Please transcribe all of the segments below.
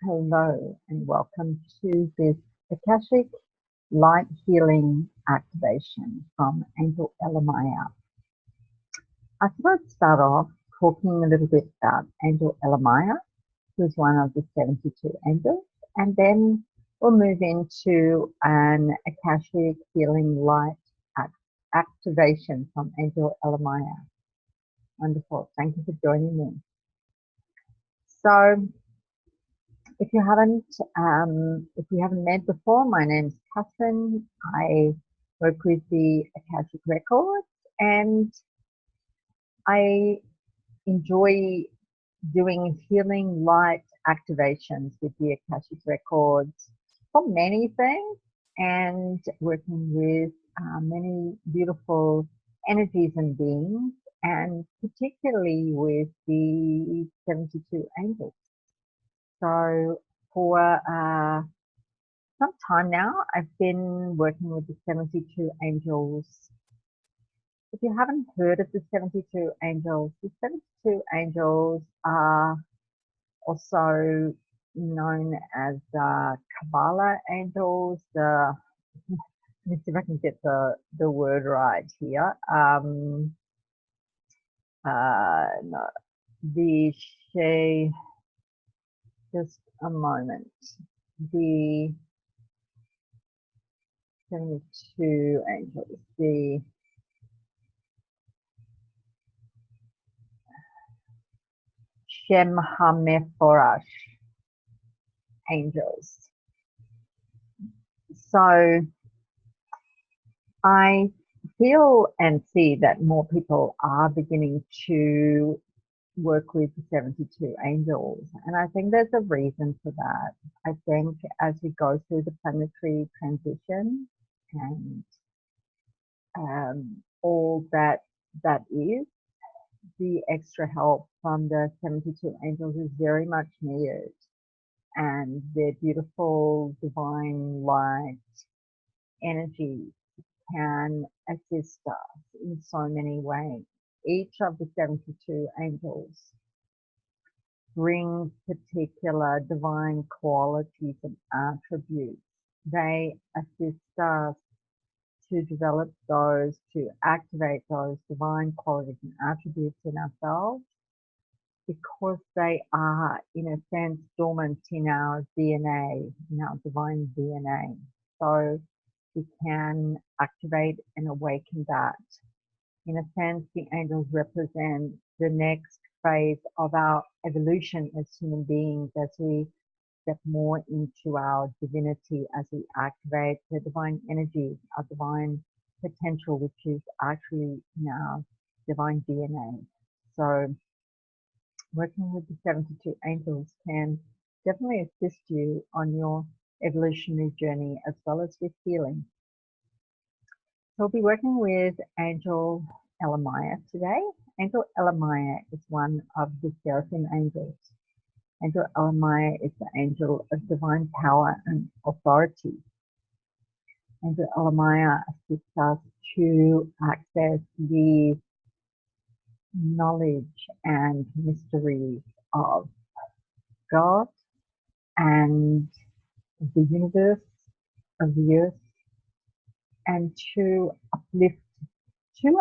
Hello and welcome to this Akashic Light Healing Activation from Angel Elemiah. I thought I'd start off talking a little bit about Angel Elemiah, who's one of the 72 angels, and then we'll move into an Akashic Healing Light Activation from Angel Elemiah. Wonderful. Thank you for joining me. So, if you haven't met before, my name's Catherine. I work with the Akashic Records, and I enjoy doing healing light activations with the Akashic Records for many things, and working with many beautiful energies and beings, and particularly with the 72 angels. So for some time now, I've been working with the 72 angels. If you haven't heard of the 72 angels, the 72 angels are also known as Kabbalah angels. Let me see if I can get the word right here. No, the Shem. Just a moment. The 72 angels, the Shem HaMephoresh angels. So I feel and see that more people are beginning to work with the 72 angels, and I think there's a reason for that. I think as we go through the planetary transition and all that is, the extra help from the 72 angels is very much needed, and their beautiful divine light energy can assist us in so many ways. Each of the 72 angels brings particular divine qualities and attributes. They assist us to develop those, to activate those divine qualities and attributes in ourselves, because they are, in a sense, dormant in our DNA, in our divine DNA. So we can activate and awaken that. In a sense, the angels represent the next phase of our evolution as human beings, as we step more into our divinity, as we activate the divine energy, our divine potential, which is actually in our divine DNA. So working with the 72 angels can definitely assist you on your evolutionary journey, as well as with healing. So we'll be working with Angel Elemiah today. Angel Elemiah is one of the Seraphim angels. Angel Elemiah is the angel of divine power and authority. Angel Elemiah assists us to access the knowledge and mysteries of God and the universe, of the earth, and to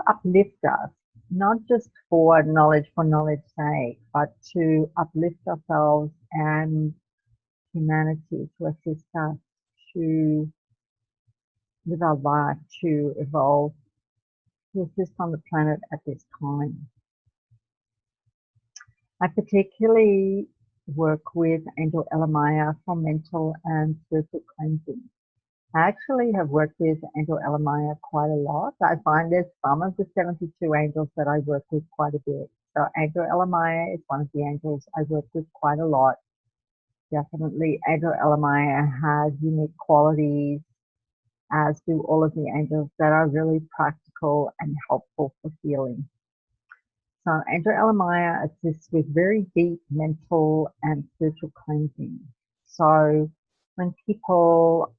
uplift us, not just for knowledge's sake, but to uplift ourselves and humanity, to assist us to live our life, to evolve, to assist on the planet at this time. I particularly work with Angel Elemiah for mental and spiritual cleansing. I actually have worked with Angel Elemiah quite a lot. I find there's some of the 72 angels that I work with quite a bit. So Angel Elemiah is one of the angels I work with quite a lot. Definitely Angel Elemiah has unique qualities, as do all of the angels, that are really practical and helpful for healing. So Angel Elemiah assists with very deep mental and spiritual cleansing. So when people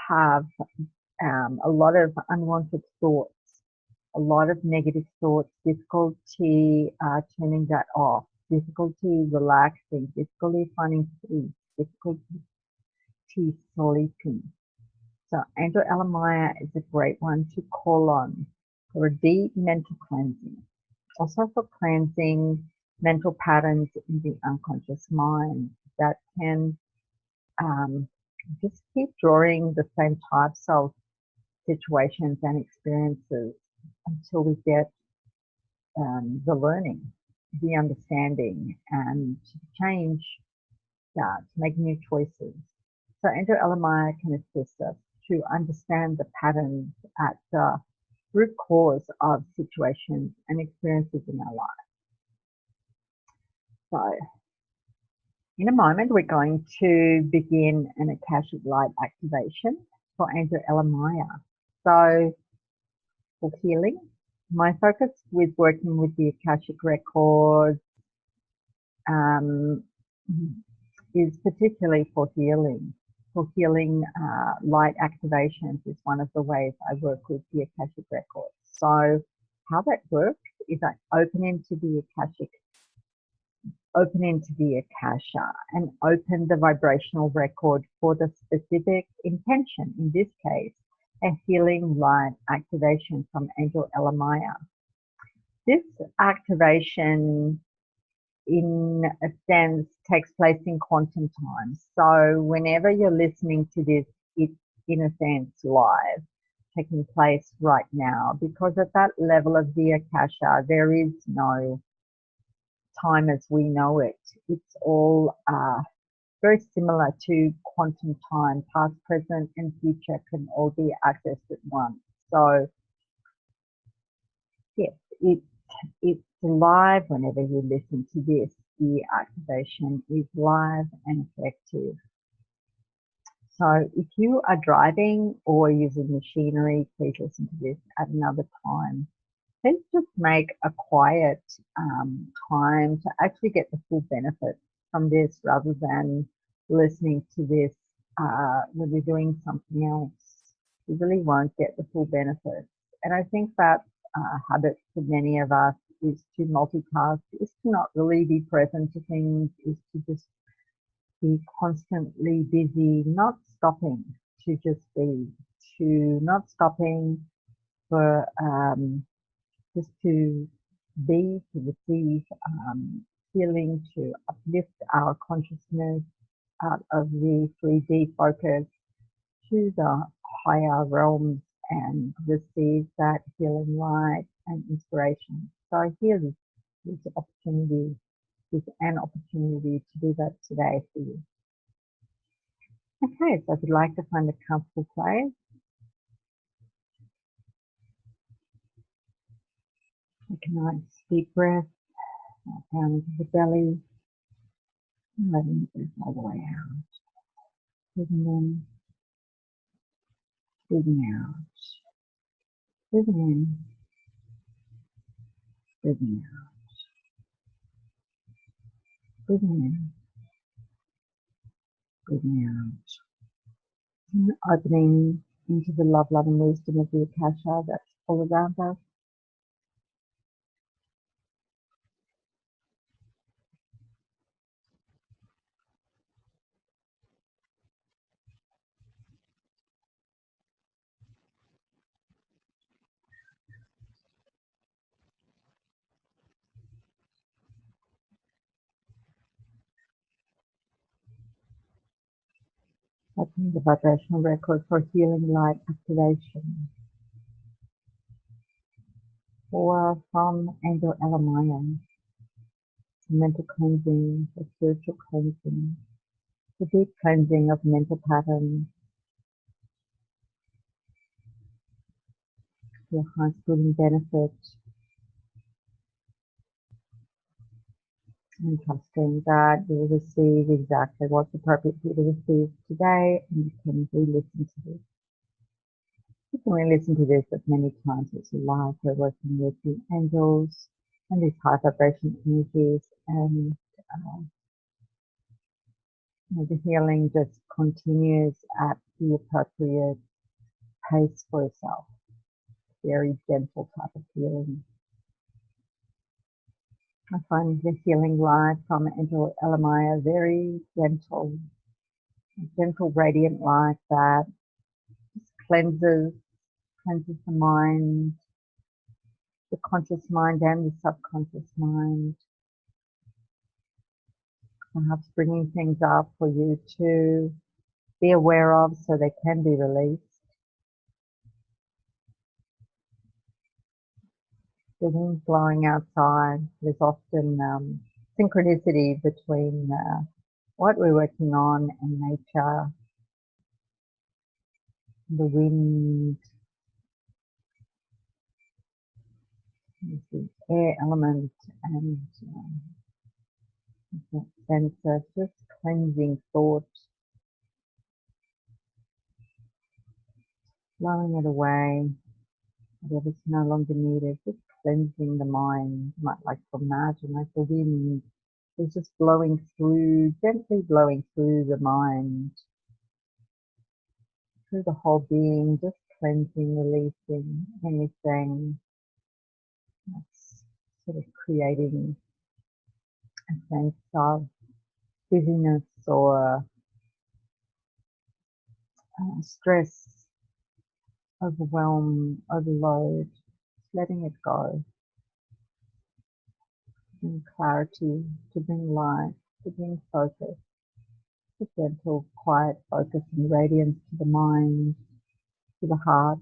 have a lot of unwanted thoughts, a lot of negative thoughts, difficulty turning that off, difficulty relaxing, difficulty finding peace, difficulty sleeping. So Angel Elemiah is a great one to call on for a deep mental cleansing. Also for cleansing mental patterns in the unconscious mind that can just keep drawing the same types of situations and experiences until we get the learning, the understanding, and to change that, to make new choices. So Angel Elemiah can assist us to understand the patterns at the root cause of situations and experiences in our life. So in a moment, we're going to begin an Akashic light activation for Angel Elemiah. So for healing, my focus with working with the Akashic records is particularly for healing. For healing, light activations is one of the ways I work with the Akashic records. So how that works is I open into the Akashic, open into the Akasha, and open the vibrational record for the specific intention, in this case, a healing light activation from Angel Elemiah. This activation, in a sense, takes place in quantum time. So whenever you're listening to this, it's in a sense live, taking place right now, because at that level of the Akasha, there is no time as we know it. It's all very similar to quantum time. Past, present, and future can all be accessed at once. So yes, it's live whenever you listen to this. The activation is live and effective. So if you are driving or using machinery, please listen to this at another time. Let's just make a quiet time to actually get the full benefit from this, rather than listening to this when we're doing something else. You really won't get the full benefit. And I think that habit for many of us is to multitask, is to not really be present to things, is to just be constantly busy, not stopping to just be, to not stopping for just to be, to receive healing, to uplift our consciousness out of the 3D focus to the higher realms and receive that healing light and inspiration. So here is opportunity, is an opportunity to do that today for you. Okay, so if you'd like to find a comfortable place, take a nice deep breath down into the belly, and letting the breath all the way out. Breathing in, breathing out, breathing in, breathing out, breathing in, breathing out. And opening into the love, love, and wisdom of the Akasha that's all around us. Opening the vibrational record for healing light activation. Or from Angel Elemiah, mental cleansing, the spiritual cleansing, the deep cleansing of mental patterns, your high-schooling benefit, and trusting that you will receive exactly what's appropriate for you to receive today, and you can re-listen to this. You can re-listen to this as many times as you like. We're working with the angels and these high vibration energies, and the healing just continues at the appropriate pace for yourself. Very gentle type of healing. I find the healing light from Angel Elemiah very gentle, A gentle radiant light that just cleanses the mind, the conscious mind and the subconscious mind. Perhaps bringing things up for you to be aware of so they can be released. The wind blowing outside, there's often synchronicity between what we're working on and nature, the wind, the air element, and that sense of just cleansing thought, blowing it away, whatever's no longer needed, just cleansing the mind. You might like to imagine like the wind is just blowing through, gently blowing through the mind, through the whole being, just cleansing, releasing anything that's sort of creating a sense of busyness or stress, overwhelm, overload, letting it go, to bring clarity, to bring light, to bring focus, a gentle, quiet focus and radiance to the mind, to the heart.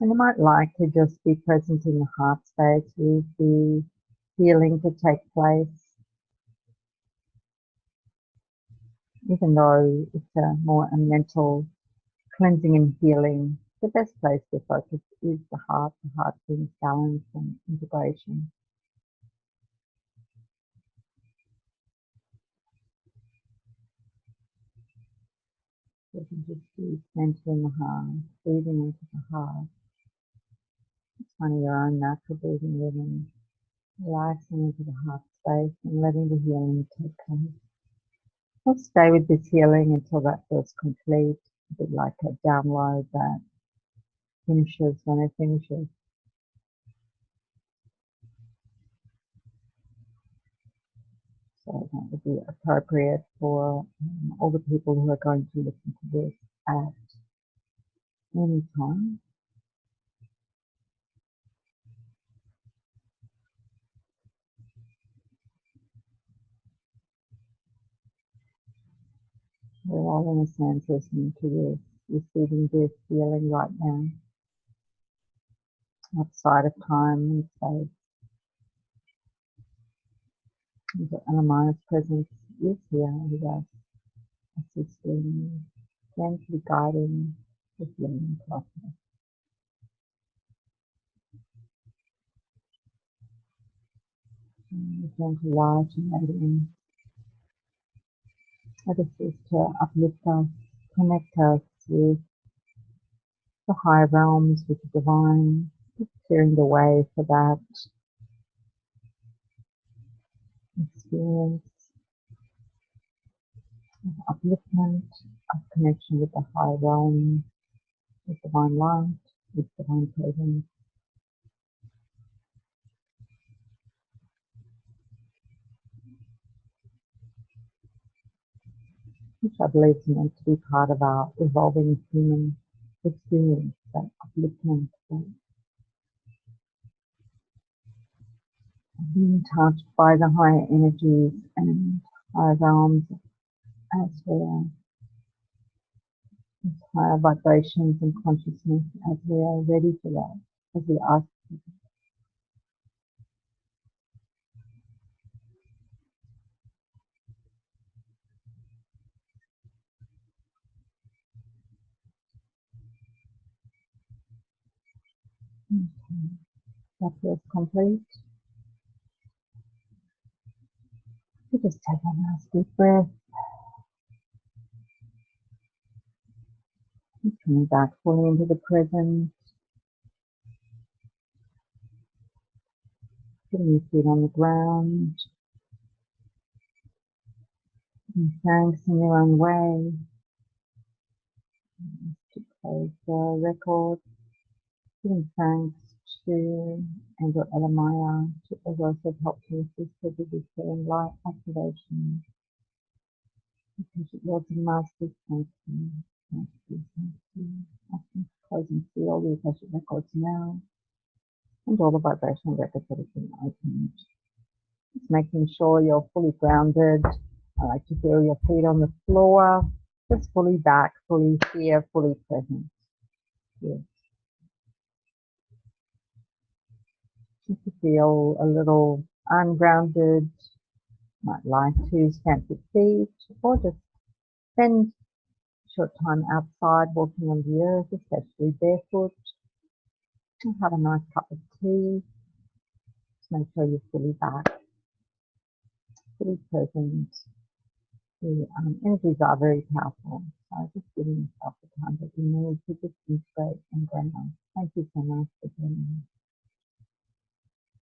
And you might like to just be present in the heart space with the healing to take place. Even though it's more a mental cleansing and healing, the best place to focus is the heart brings balance and integration. So you can just be centering the heart, breathing into the heart. It's finding your own natural breathing rhythm, relaxing into the heart space and letting the healing take place. I'll stay with this healing until that feels complete, a bit like a download that finishes when it finishes. So that would be appropriate for all the people who are going to listen to this at any time. We're all in a sense listening to this, receiving this feeling right now, outside of time and space. Angel Elemiah's presence is here with us, assisting, gently guiding the healing process. And gentle light and radiance that assists to uplift us, connect us with the higher realms, with the divine, just clearing the way for that experience of upliftment, of connection with the higher realms, with divine light, with divine presence. Which I believe is meant to be part of our evolving human experience, that upliftment, that being touched by the higher energies and higher realms as we're with higher vibrations and consciousness as we are ready for that, as we ask. Okay. That feels complete. We just take a nice deep breath. Coming back fully into the present. Putting your feet on the ground. And thanks in your own way. To close the record. Giving thanks to Angel Elemiah, to others that helped to assist with this healing light activation. Because it was a master's, thank you. Thank you, thank you. I can close and see all the Akashic records now. And all the vibrational records that have been opened. Just making sure you're fully grounded. I like to feel your feet on the floor. Just fully back, fully here, fully present. Yes. Just to feel a little ungrounded. Might like to stamp your feet or just spend a short time outside walking on the earth, especially barefoot. And have a nice cup of tea. Just make sure you're fully back, fully present. The energies are very powerful. So just giving yourself the time that you need to just integrate and ground. Thank you so much for joining me.